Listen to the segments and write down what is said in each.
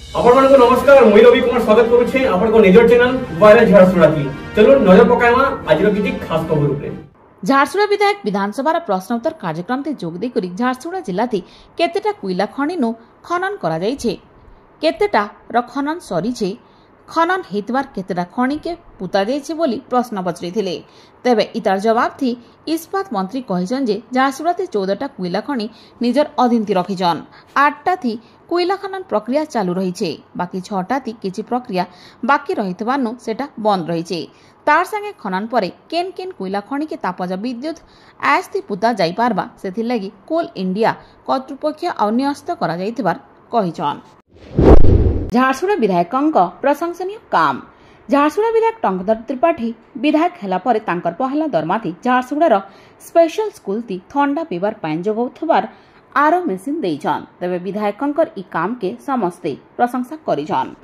ଆପଣମାନଙ୍କୁ ନମସ୍କାର ମୁଁ ରବି କୁମାର ସ୍ୱାଗତ କରୁଛି ଆପଣଙ୍କ ନିଜର ଚ୍ୟାନେଲ ଭାଇରାଲ ଝାରସୁଗୁଡ଼ା की चलो नजर पकाइमा आज किसी खास खबर उपरे। झारसुगुड़ा विधायक विधानसभा प्रश्नोत्तर कार्यक्रम थे जोग दे करी झारसुगुड़ा जिला थी केतेटा कोयला खनि नु खनन करा जाय छे, केतेटा र खनन सरी छे, खनन हेतबार केतेटा खनि के पुता जाय छे बोली प्रश्न पचरिथिले। तेबे इतार जवाब थी इस्पात मंत्री कहिछन जे झारसुगुड़ा थी 14टा कोयला खनि निजर अधीनती रखिछन, 8टा थी कोयला खनन प्रक्रिया चालू रही छे, बाकी 6टा थी किछि प्रक्रिया बाकी रहितबानु सेटा बंद रही छे। तार संगे खनन परे केन केन कोयला खनि के तापज विद्युत आयस्ती पुता जाई पारबा सेथि लागि कोल इंडिया कर्तृपक्ष अन्यस्त करा जाइथिबार कहिछन। झारसुगुड़ा विधायकंक प्रशंसनीय काम। झारसुगुड़ा विधायक टंकधर त्रिपाठी विधायक हेला परे तांकर पहला दरमाथि झारसुगुड़ा स्पेशल स्कूल ती थंडा पीबार पानी जोगाउथबार आरो मेसिन देइछन। तबे विधायकंकर ई काम के समस्ते प्रशंसा करिछन।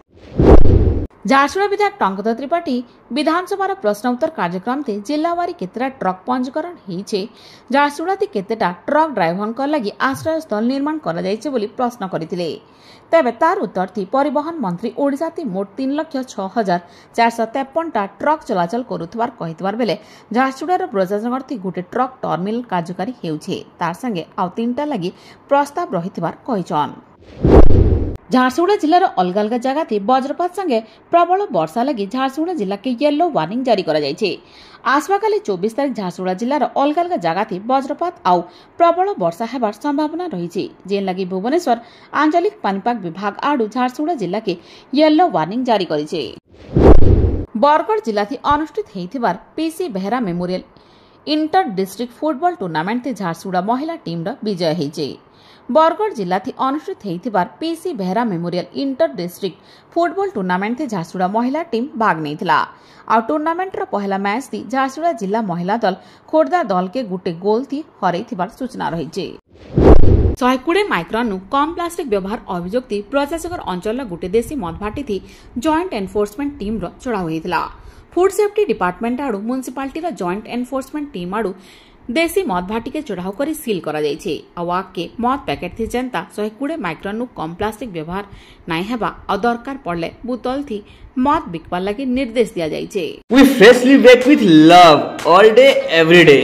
झारसुगुड़ा विधायक टंकधर त्रिपाठी विधानसभा प्रश्नोत्तर कार्यक्रम थे जिलावारी केतेटा ट्रक पंजीकरण होइछे, झारसुगुड़ा थी केतेटा ट्रक ड्राइवरक लगी आश्रय स्थल निर्माण करा जाइछे बोली प्रश्न करथिले। तेबे तार उत्तर थी परिवहन मंत्री ओडिशा थी मोट 3,06,453टा ट्रक चलाचल करुथबार कहितबार बेले झारसुगुड़ा ब्रजनगर थी गोटे ट्रक टर्मिनल कार्यकारी हेउछे, तार संगे आउ 3टा लगी प्रस्ताव रहितबार कहिछन। झारसुगुड़ा जिलार अलग अलग जगह थी वज्रपात संगे प्रबल वर्षा लगी झारसुगुड़ा जिला के येलो वार्निंग जारी करा जायछे। आसवाकाली 24 तारिख झारसुगुड़ा जिलार अलग अलग जगह थी वज्रपात आउ प्रबल वर्षा हेबार संभावना रही, जेन लगी भुवनेश्वर आंचलिक पानीपाग विभाग आडू झारसुगुड़ा जिला के येलो वार्निंग जारी करिछे। बरगढ़ जिला थी अनुष्ठित हेइथिबार PC Behera memorial inter district football tournament थी झारसुगुड़ा महिला टीम रो विजय हेइछे। बरगढ़ जिला थी अनुष्ठित हेइथिबार PC Behera memorial inter district football tournament थी झारसुगुड़ा महिला टीम भाग नेथिला। आ टूर्नामेंट रो पहला मैच थी झारसुगुड़ा जिला महिला दल खोर्धा दल के गुटे गोल थी हरैथिबार सूचना रहिछे। 120 माइक्रोन कम प्लास्टिक व्यवहार अभियोग थी प्रजाशगर अंचल गुटे देशी मद भाटी थी जॉइंट एनफोर्समेंट टीम रो चढ़ाऊ होइथिला। फूड सेफ्टी डिपार्टमेंट आडू म्युनिसिपालिटी रो जॉइंट एनफोर्समेंट टीम आडू देशी मद भाटी के चढ़ाऊ करी सील करा जाइछे। आवाक के मद पैकेट थी जनता 120 माइक्रोन कम प्लास्टिक व्यवहार नाइ हेबा और दरकार पड़ले बोतल थी मद बिकवा लगी निर्देश दिया जाइछे। We freshly bake with love all day every day.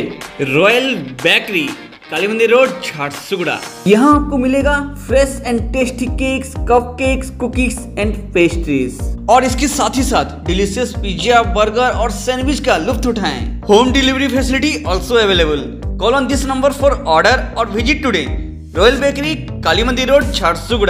Royal bakery Kalimandir road Jharsuguda. यहाँ आपको मिलेगा fresh and tasty cakes, cupcakes, cookies and pastries और इसके साथ ही साथ डिलीशियस पिज्जा, बर्गर और सैंडविच का लुत्फ उठाएं। Home delivery facility also available. Call on this number for order और visit today. Royal bakery Kalimandir road Jharsuguda.